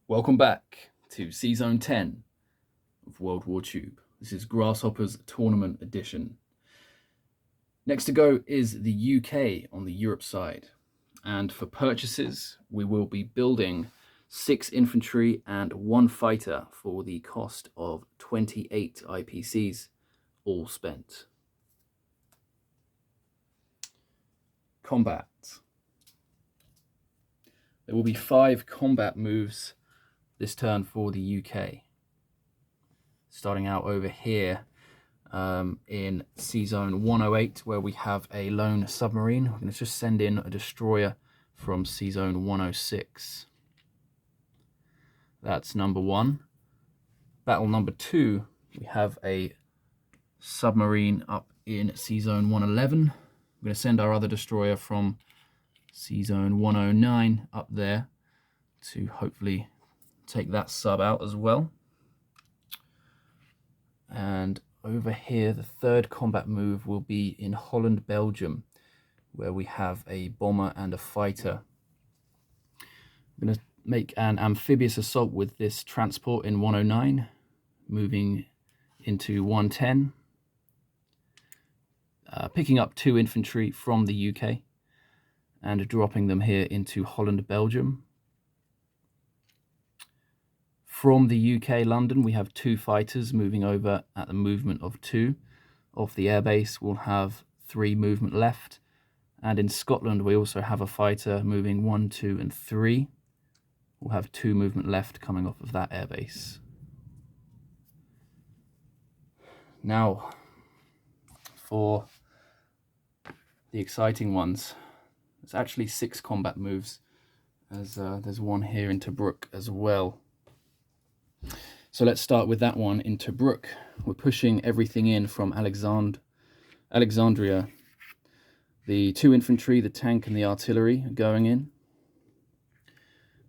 Welcome back to sz10 of WWTube. This is Grasshoppers Tournament Edition. Next to go is the UK on the Europe side. And for purchases, we will be building 6 infantry and 1 fighter for the cost of 28 IPCs, all spent. Combat. There will be 5 combat moves this turn for the UK. Starting out over here in sz 108, where we have a lone submarine. We're going to just send in a destroyer from sz 106. That's number 1. Battle number 2, we have a submarine up in sz 111. We're going to send our other destroyer from sz 109 up there to hopefully take that sub out as well. And over here, the 3rd combat move will be in Holland, Belgium, where we have a bomber and a fighter. I'm going to make an amphibious assault with this transport in 109, moving into 110, picking up 2 infantry from the UK and dropping them here into Holland, Belgium. From the UK, London, we have 2 fighters moving over at the movement of 2. Off the airbase, we'll have 3 movement left. And in Scotland, we also have a fighter moving 1, 2, and 3. We'll have 2 movement left coming off of that airbase. Now, for the exciting ones, there's actually 6 combat moves, as there's one here in Tobruk as well. So let's start with that one in Tobruk. We're pushing everything in from Alexandria. The 2 infantry, the tank and the artillery are going in.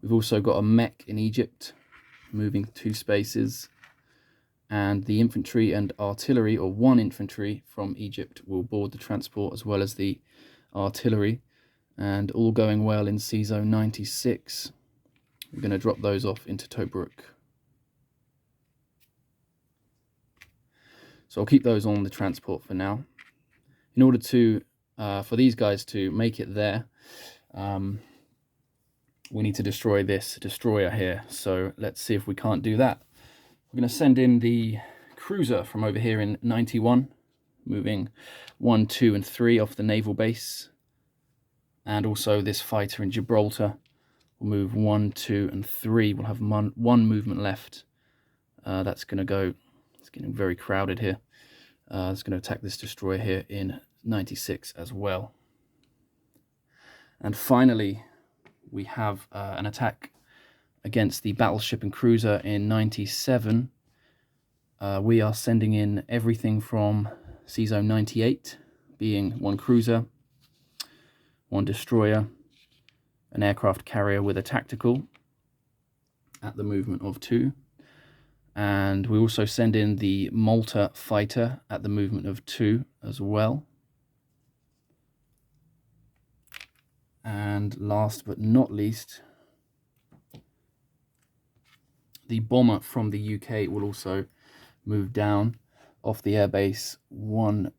We've also got a mech in Egypt, moving 2 spaces. And the infantry and artillery, or 1 infantry from Egypt, will board the transport as well as the artillery. And all going well in sz 96. We're going to drop those off into Tobruk. So I'll keep those on the transport for now. In order to, for these guys to make it there, we need to destroy this destroyer here. So let's see if we can't do that. We're going to send in the cruiser from over here in 91, moving 1, 2, and 3 off the naval base. And also this fighter in Gibraltar will move 1, 2, and 3. We'll have 1 movement left. That's going to go. It's getting very crowded here. It's going to attack this destroyer here in 96 as well. And finally, we have an attack against the battleship and cruiser in 97. We are sending in everything from sz 98, being 1 cruiser, 1 destroyer, an aircraft carrier with a tactical at the movement of 2. And we also send in the Malta fighter at the movement of 2 as well. And last but not least, the bomber from the UK will also move down off the airbase. 1,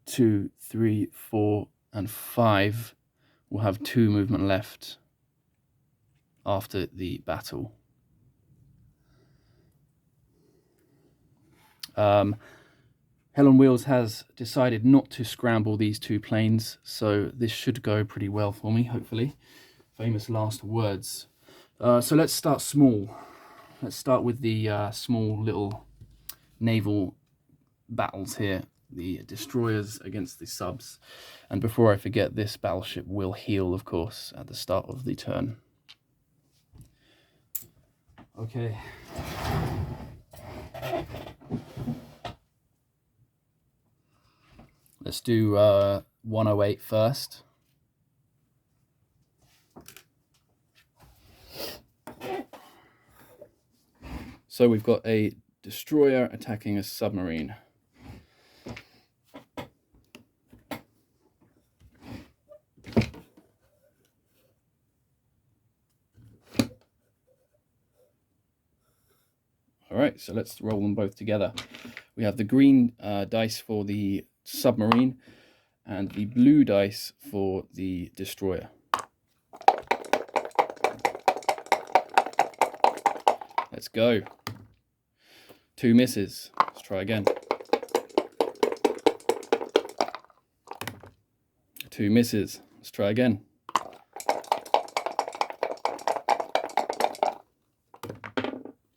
2, 3, 4, and 5. We'll have 2 movement left after the battle. Hell on Wheels has decided not to scramble these 2 planes, so this should go pretty well for me, hopefully. Famous last words. So let's start small. Let's start with the small little naval battles here. The destroyers against the subs. And before I forget, this battleship will heal, of course, at the start of the turn. Okay. Let's do 108 first. So we've got a destroyer attacking a submarine. All right, so let's roll them both together. We have the green dice for the submarine and the blue dice for the destroyer. Let's go. 2 misses. Let's try again. 2 misses. Let's try again.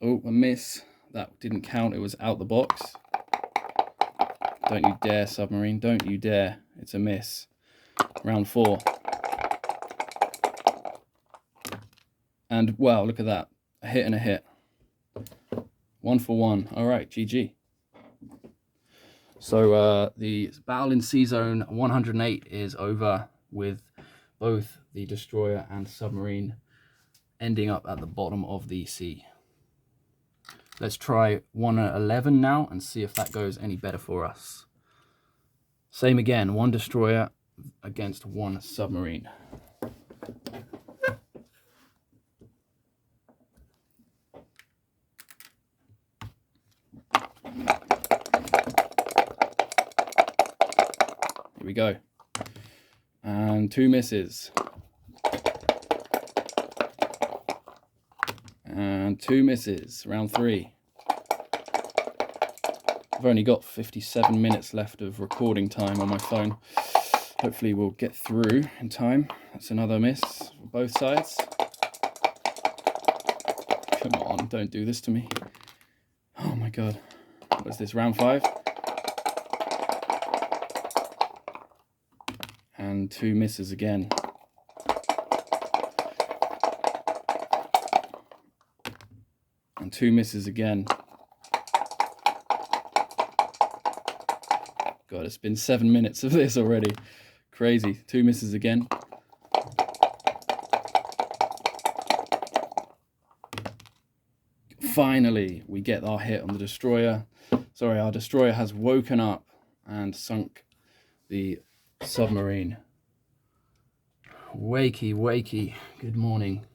Oh, a miss. That didn't count. It was out the box. Don't you dare, submarine. Don't you dare. It's a miss. Round 4. And wow, look at that. A hit and a hit. 1 for 1. All right, GG. So the battle in Sea Zone 108 is over, with both the destroyer and submarine ending up at the bottom of the sea. Let's try 111 now and see if that goes any better for us. Same again, 1 destroyer against 1 submarine. Here we go. And 2 misses. And 2 misses. Round 3. I've only got 57 minutes left of recording time on my phone. Hopefully we'll get through in time. That's another miss for both sides. Come on, don't do this to me. Oh my god. What is this, round 5? And 2 misses again. And 2 misses again. God, it's been 7 minutes of this already. Crazy. 2 misses again. Finally, we get our hit on the destroyer. Sorry, our destroyer has woken up and sunk the submarine. Wakey, wakey. Good morning.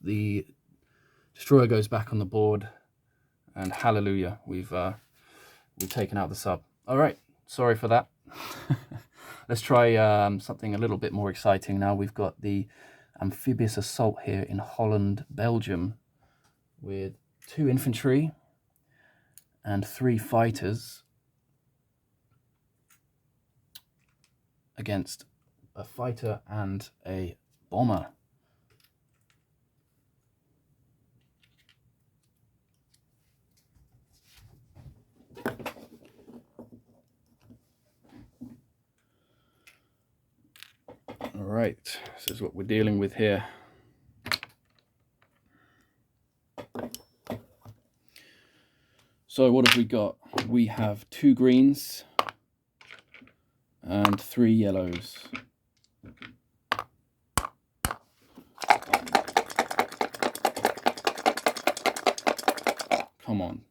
The destroyer goes back on the board, and hallelujah, we've taken out the sub. All right, sorry for that. Let's try something a little bit more exciting now. We've got the amphibious assault here in Holland, Belgium, with 2 infantry and 3 fighters against a fighter and a bomber. All right, this is what we're dealing with here. So what have we got? We have 2 greens and 3 yellows. Come on.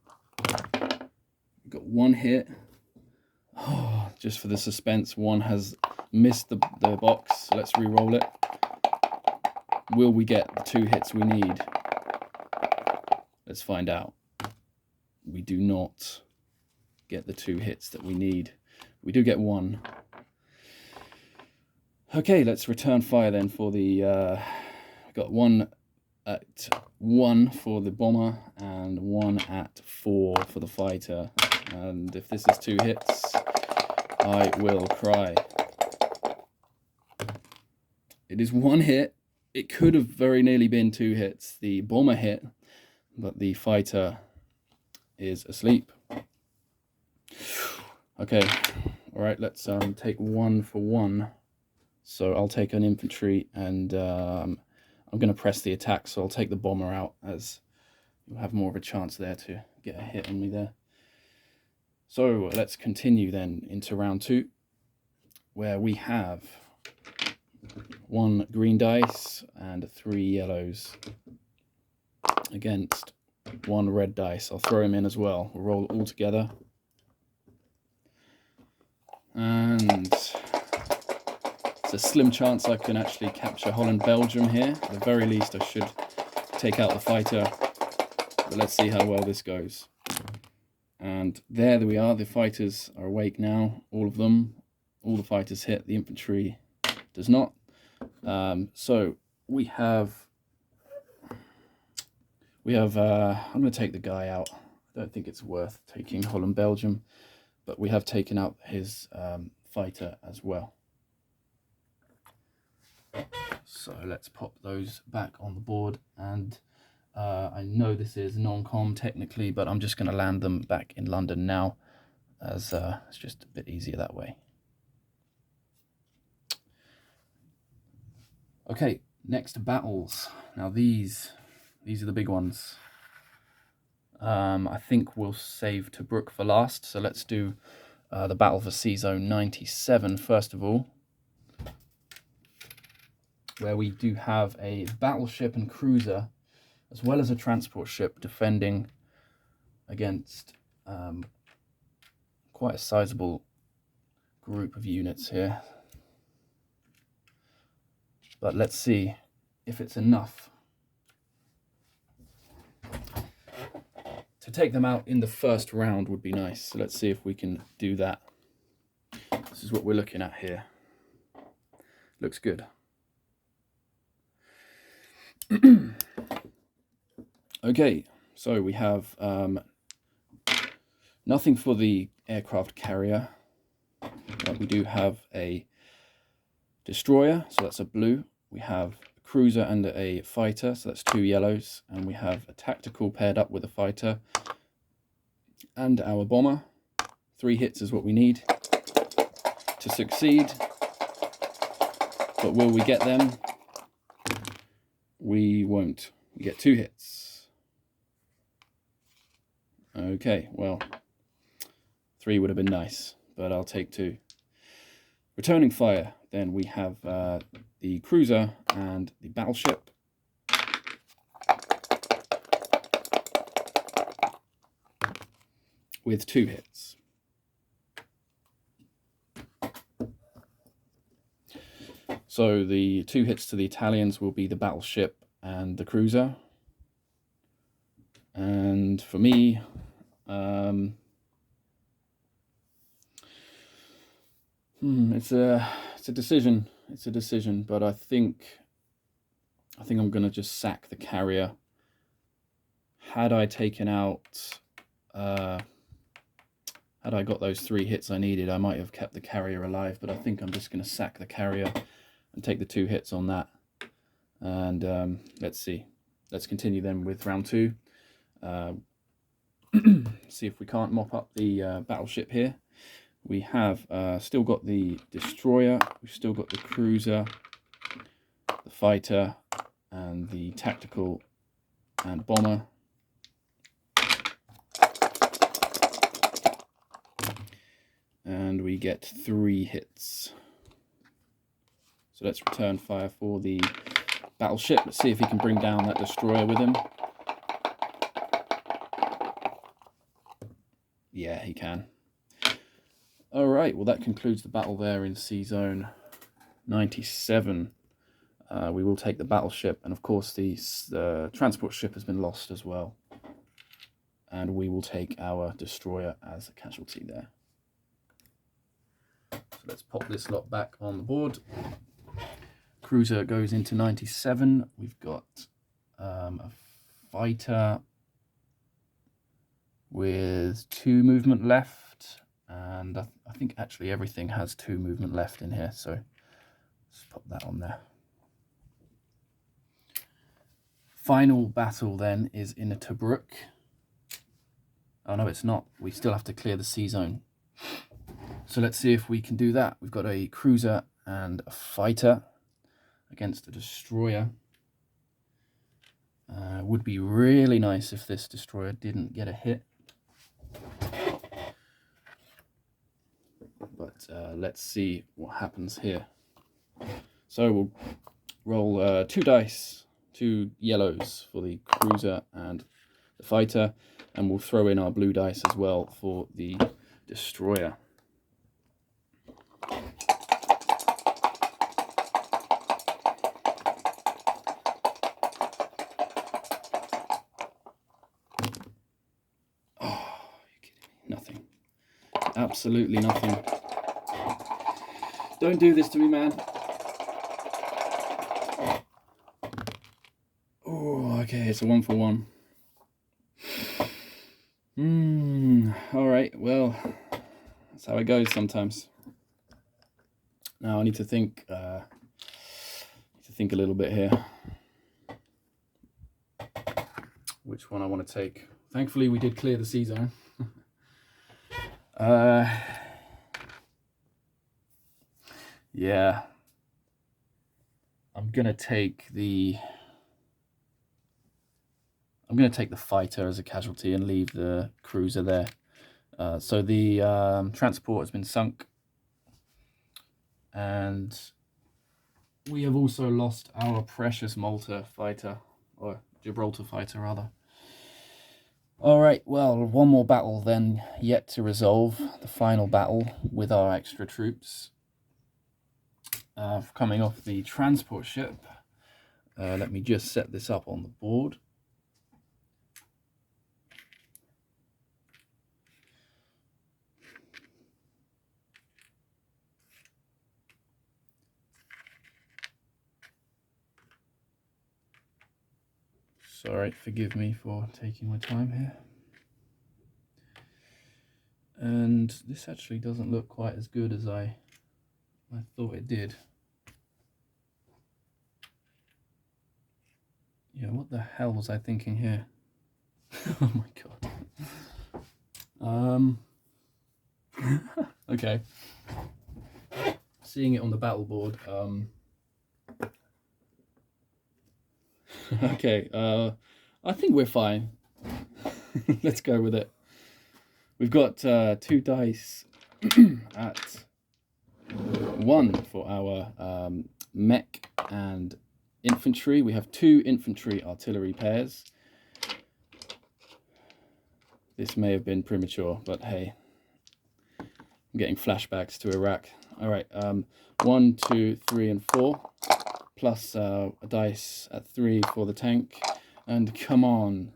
We've got 1 hit. Oh, just for the suspense, 1 has missed the box. So let's re-roll it. Will we get the 2 hits we need? Let's find out. We do not get the 2 hits that we need. We do get 1. Okay, let's return fire then for the... got 1 at 1 for the bomber and 1 at 4 for the fighter. And if this is 2 hits, I will cry. It is 1 hit. It could have very nearly been 2 hits. The bomber hit, but the fighter is asleep. Okay, all right, let's take 1 for 1. So I'll take an infantry, and I'm going to press the attack, so I'll take the bomber out, as you'll have more of a chance there to get a hit on me there. So let's continue then into round 2, where we have 1 green dice and 3 yellows against 1 red dice. I'll throw him in as well. We'll roll all together. And it's a slim chance I can actually capture Holland, Belgium here. At the very least, I should take out the fighter. But let's see how well this goes. And there we are. The fighters are awake now, all of them. All the fighters hit, the infantry does not. So we have I'm going to take the guy out. I don't think it's worth taking Holland, Belgium, but we have taken out his fighter as well. So let's pop those back on the board, and I know this is non-com technically, but I'm just going to land them back in London now, as it's just a bit easier that way. Okay, next battles. Now these are the big ones. I think we'll save Tobruk for last, so let's do the battle for Sea Zone 97 first of all, where we do have a battleship and cruiser, as well as a transport ship, defending against quite a sizable group of units here. But let's see if it's enough to take them out in the first round. Would be nice. So let's see if we can do that. This is what we're looking at here. Looks good. Okay, so we have nothing for the aircraft carrier, but we do have a destroyer, so that's a blue. We have a cruiser and a fighter, so that's 2 yellows. And we have a tactical paired up with a fighter and our bomber. 3 hits is what we need to succeed. But will we get them? We won't. We get 2 hits. Okay, well, 3 would have been nice, but I'll take 2. Returning fire. Then we have the cruiser and the battleship. With 2 hits. So the 2 hits to the Italians will be the battleship and the cruiser. And for me, it's a decision. It's a decision, but I think I'm gonna just sack the carrier. Had I taken out, had I got those 3 hits I needed, I might have kept the carrier alive. But I think I'm just gonna sack the carrier and take the 2 hits on that. And let's see. Let's continue then with round 2. See if we can't mop up the battleship here. We have still got the destroyer, we've still got the cruiser, the fighter, and the tactical and bomber. And we get 3 hits. So let's return fire for the battleship. Let's see if he can bring down that destroyer with him. Yeah, he can. Alright, well that concludes the battle there in Sea Zone 97. We will take the battleship, and of course the transport ship has been lost as well. And we will take our destroyer as a casualty there. So let's pop this lot back on the board. Cruiser goes into 97. We've got a fighter with 2 movement left. And I think actually everything has 2 movement left in here, so let's pop that on there. Final battle then is in a Tobruk. Oh no, it's not. We still have to clear the sea zone. So let's see if we can do that. We've got a cruiser and a fighter against a destroyer. Would be really nice if this destroyer didn't get a hit. But let's see what happens here. So we'll roll 2 dice, 2 yellows for the cruiser and the fighter, and we'll throw in our blue dice as well for the destroyer. Absolutely nothing. Don't do this to me, man. Oh, okay, it's a 1 for 1. All right, well, that's how it goes sometimes. Now I need to think a little bit here. Which one I want to take. Thankfully, we did clear the C zone. Yeah. I'm gonna take the fighter as a casualty and leave the cruiser there. So the transport has been sunk, and we have also lost our precious Malta fighter, or Gibraltar fighter rather. All right, well, one more battle then yet to resolve, the final battle with our extra troops. Coming off the transport ship. Let me just set this up on the board. Sorry, forgive me for taking my time here. And this actually doesn't look quite as good as I thought it did. Yeah, what the hell was I thinking here? Oh my god. Okay. Seeing it on the battle board. Okay, I think we're fine. Let's go with it. We've got 2 dice at 1 for our mech and infantry. We have 2 infantry artillery pairs. This may have been premature, but hey, I'm getting flashbacks to Iraq. All right, 1, 2, 3, and 4, plus a dice at 3 for the tank. And come on.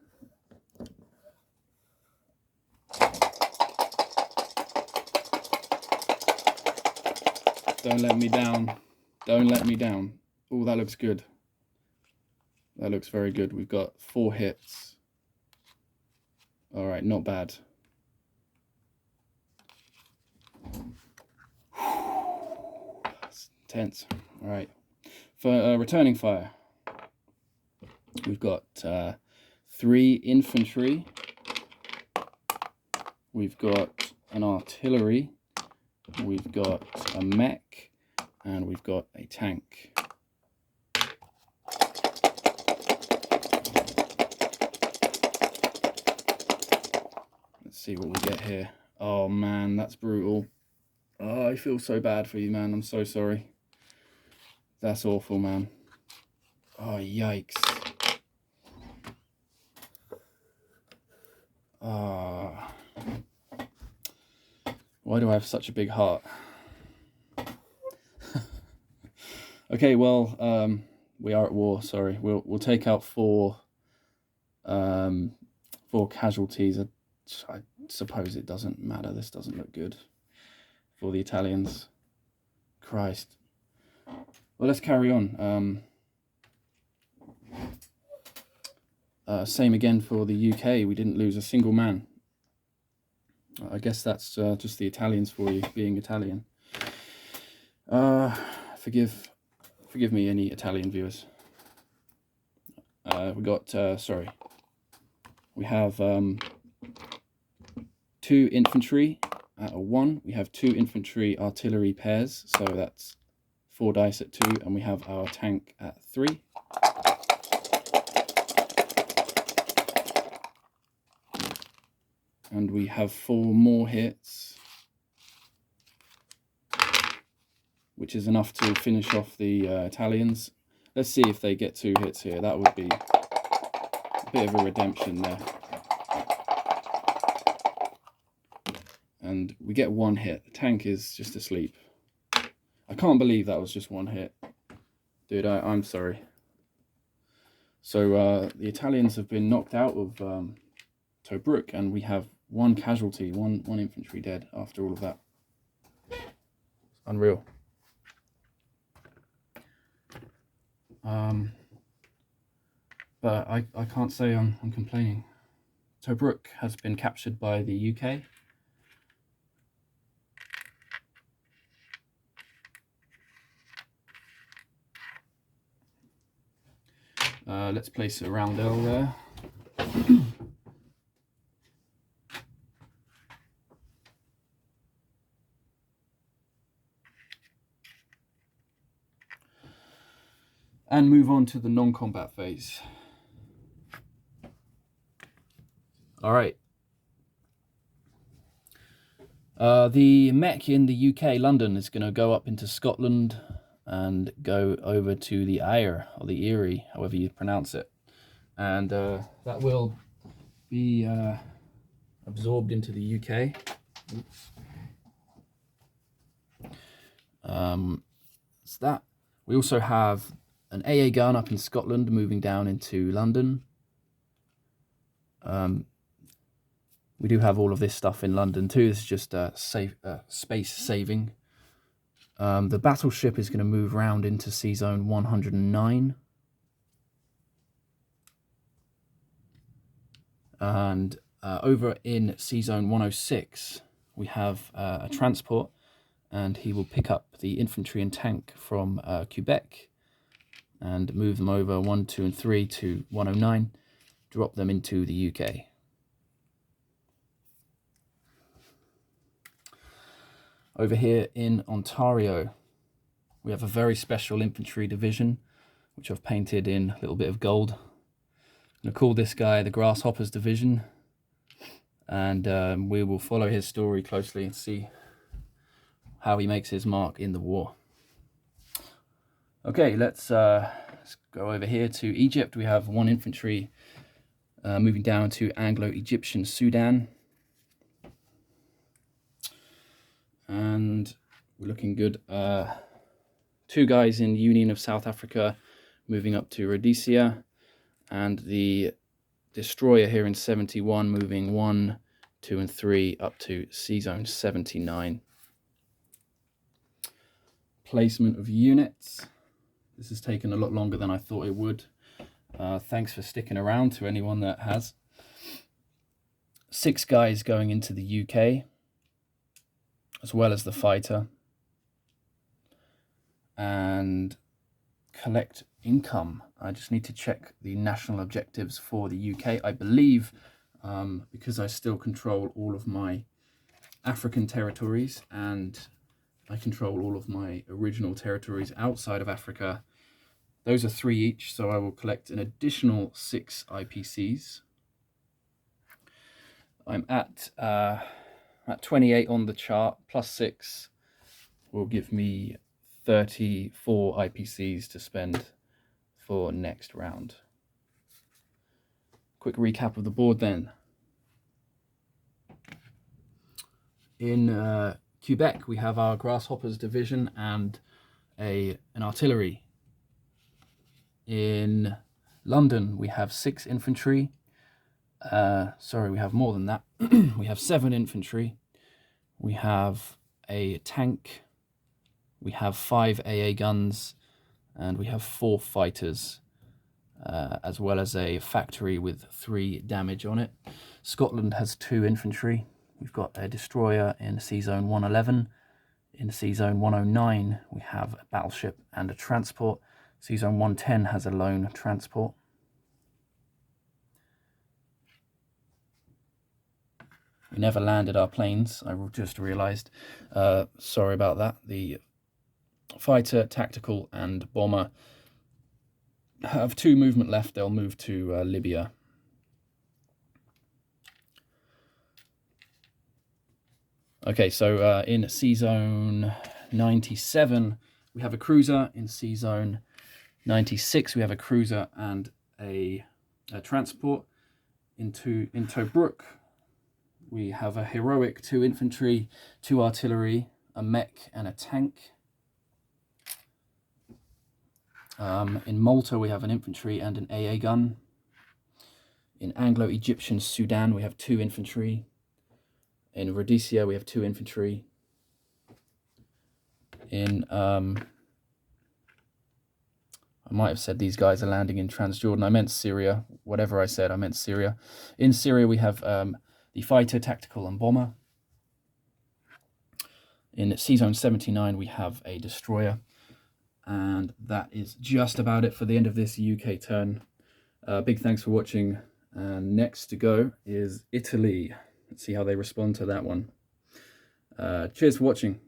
Don't let me down. Don't let me down. Oh, that looks good. That looks very good. We've got 4 hits. All right, not bad. It's tense. All right. For returning fire, we've got 3 infantry. We've got an artillery. We've got a mech, and we've got a tank. Let's see what we get here. Oh man, that's brutal. Oh, I feel so bad for you, man. I'm so sorry. That's awful, man. Oh, yikes. Ah. Why do I have such a big heart? Okay, well, we are at war. Sorry, we'll take out 4 casualties. I suppose it doesn't matter. This doesn't look good for the Italians. Christ. Well, let's carry on. Same again for the UK. We didn't lose a single man. I guess that's just the Italians for you, being Italian. Forgive me, any Italian viewers. We got, sorry. We have 2 infantry at a 1. We have 2 infantry artillery pairs, so that's 4 dice at 2, and we have our tank at 3. And we have 4 more hits, which is enough to finish off the Italians. Let's see if they get 2 hits here. That would be a bit of a redemption there. And we get 1 hit. The tank is just asleep. I can't believe that was just 1 hit. Dude, I'm sorry. So the Italians have been knocked out of Tobruk, and we have One casualty, one infantry dead after all of that. Unreal. But I can't say I'm complaining. Tobruk has been captured by the UK. Let's place a roundel there. And move on to the non-combat phase. All right. The mech in the UK, London, is going to go up into Scotland and go over to the Eyre, or the Erie, however you pronounce it. And that will be absorbed into the UK. Oops. It's that. We also have an AA gun up in Scotland moving down into London. We do have all of this stuff in London too. This is just space saving. The battleship is going to move round into Sea Zone 109. And over in Sea Zone 106, we have a transport, and he will pick up the infantry and tank from Quebec and move them over 1, 2, and 3 to 109, drop them into the UK. Over here in Ontario, we have a very special infantry division, which I've painted in a little bit of gold. I'm going to call this guy the Grasshoppers Division, and we will follow his story closely and see how he makes his mark in the war. Okay, let's go over here to Egypt. We have one infantry moving down to Anglo-Egyptian Sudan. And we're looking good. 2 guys in Union of South Africa moving up to Rhodesia, and the destroyer here in 71 moving 1, 2, and 3 up to Sea Zone 79. Placement of units. This has taken a lot longer than I thought it would. Thanks for sticking around, to anyone that has. 6 guys going into the UK, as well as the fighter. And collect income. I just need to check the national objectives for the UK. I believe, because I still control all of my African territories and I control all of my original territories outside of Africa, those are 3 each, so I will collect an additional 6 IPCs. I'm at 28 on the chart, plus 6 will give me 34 IPCs to spend for next round. Quick recap of the board then. In Quebec, we have our Grasshoppers Division and an artillery. In London, we have 6 infantry. Sorry, we have more than that. We have 7 infantry. We have a tank. We have 5 AA guns, and we have 4 fighters, as well as a factory with 3 damage on it. Scotland has 2 infantry. We've got a destroyer in Sea Zone 111. In Sea Zone 109, we have a battleship and a transport. Sea Zone 110 has a lone transport. We never landed our planes, I just realised. Sorry about that. The fighter, tactical, and bomber have 2 movement left. They'll move to Libya. Okay, so in Sea Zone 97, we have a cruiser. In Sea Zone 96, we have a cruiser and a transport. In Tobruk, we have a heroic 2 infantry, 2 artillery, a mech, and a tank. In Malta, we have an infantry and an AA gun. In Anglo-Egyptian Sudan, we have 2 infantry, In Rhodesia, we have 2 infantry. In I might have said these guys are landing in Transjordan. I meant Syria. Whatever I said, I meant Syria. In Syria, we have the fighter, tactical, and bomber. In sz 79, we have a destroyer. And that is just about it for the end of this UK turn. Big thanks for watching. And next to go is Italy. Let's see how they respond to that one. Cheers for watching.